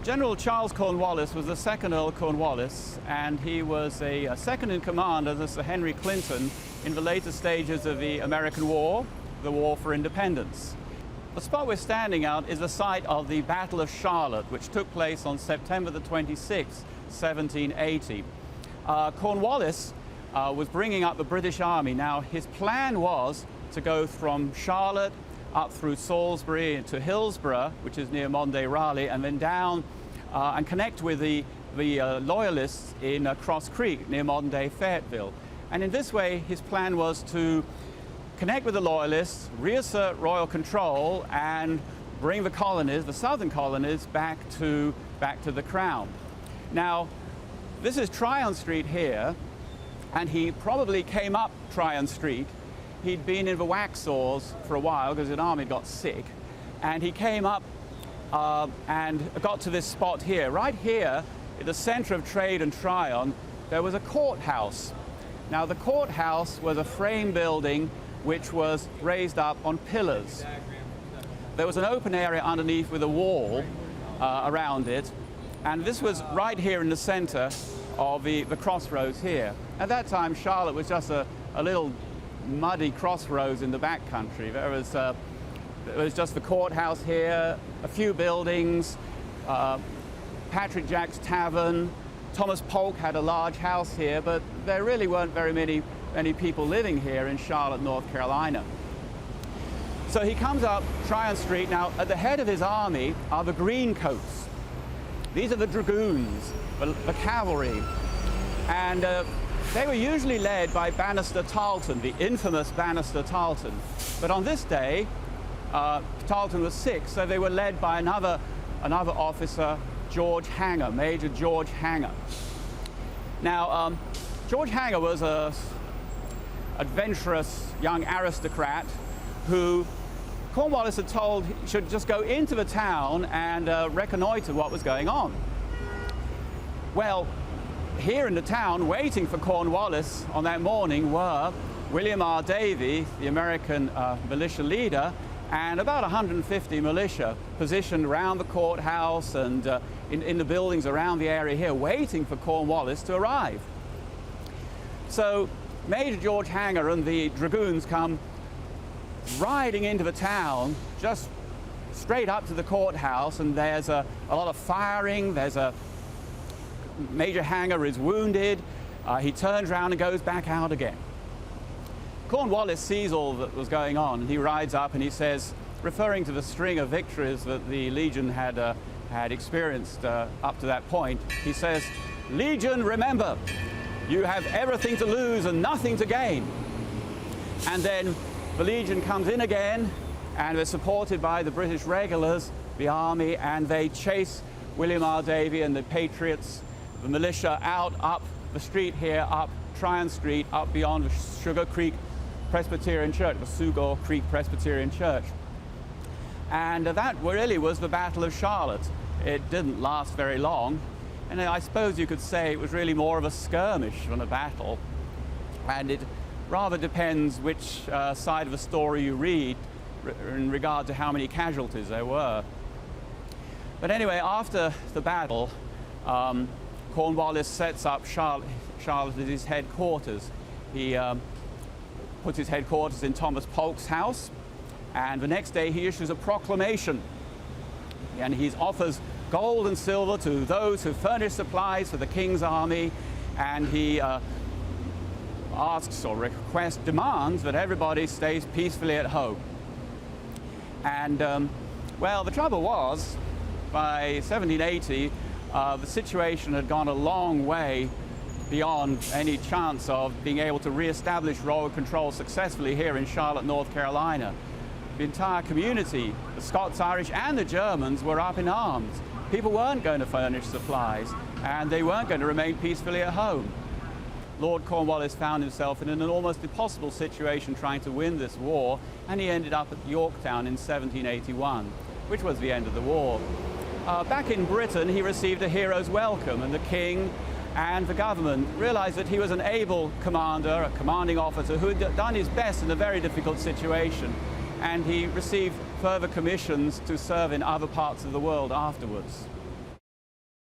General Charles Cornwallis was the second Earl Cornwallis, and he was a second in command under Sir Henry Clinton in the later stages of the American War, the War for Independence. The spot we're standing at is the site of the Battle of Charlotte, which took place on September the 26th, 1780. Cornwallis was bringing up the British Army. Now, his plan was to go from Charlotte up through Salisbury to Hillsborough, which is near modern-day Raleigh, and then down and connect with the Loyalists in Cross Creek near modern-day Fayetteville. And in this way, his plan was to connect with the Loyalists, reassert royal control, and bring the colonies, the southern colonies, back to the Crown. Now, this is Tryon Street here, and he probably came up Tryon Street. He'd been in the Waxhaws for a while because his army got sick, and he came up and got to this spot here. Right here, in the center of trade and Tryon, there was a courthouse. Now, the courthouse was a frame building which was raised up on pillars. There was an open area underneath with a wall around it, and this was right here in the center of the crossroads here. At that time, Charlotte was just a little muddy crossroads in the back country. There was just the courthouse here, a few buildings, Patrick Jack's Tavern. Thomas Polk had a large house here, but there really weren't very many people living here in Charlotte, North Carolina. So he comes up Tryon Street. Now, at the head of his army are the Greencoats. These are the dragoons, the cavalry, and they were usually led by Bannister Tarleton, the infamous Bannister Tarleton. But on this day, Tarleton was sick, so they were led by another officer, George Hanger, Major George Hanger. Now, George Hanger was an adventurous young aristocrat who Cornwallis had told should just go into the town and reconnoiter what was going on. Well, here in the town, waiting for Cornwallis on that morning, were William R. Davie, the American militia leader, and about 150 militia positioned around the courthouse and in the buildings around the area here, waiting for Cornwallis to arrive. So Major George Hanger and the dragoons come riding into the town, just straight up to the courthouse, and there's a lot of firing. Major Hanger is wounded. He turns around and goes back out again. Cornwallis sees all that was going on, and he rides up and he says, referring to the string of victories that the Legion had experienced up to that point, he says, "Legion, remember, you have everything to lose and nothing to gain." And then the Legion comes in again, and they're supported by the British regulars, the army, and they chase William R. Davie and the Patriots, the militia, out up the street here, up Tryon Street, up beyond the Sugar Creek Presbyterian Church, the Sugar Creek Presbyterian Church. And that really was the Battle of Charlotte. It didn't last very long, and I suppose you could say it was really more of a skirmish than a battle. And it rather depends which side of the story you read in regard to how many casualties there were. But anyway, after the battle, Cornwallis sets up Charlotte as his headquarters. He puts his headquarters in Thomas Polk's house, and the next day he issues a proclamation, and he offers gold and silver to those who furnish supplies for the king's army, and he asks or demands that everybody stays peacefully at home. And well, the trouble was, by 1780, the situation had gone a long way beyond any chance of being able to re-establish royal control successfully here in Charlotte, North Carolina. The entire community, the Scots, Irish, and the Germans, were up in arms. People weren't going to furnish supplies, and they weren't going to remain peacefully at home. Lord Cornwallis found himself in an almost impossible situation trying to win this war, and he ended up at Yorktown in 1781, which was the end of the war. Back in Britain, he received a hero's welcome, and the king and the government realized that he was an able commander, a commanding officer who had done his best in a very difficult situation, and he received further commissions to serve in other parts of the world afterwards.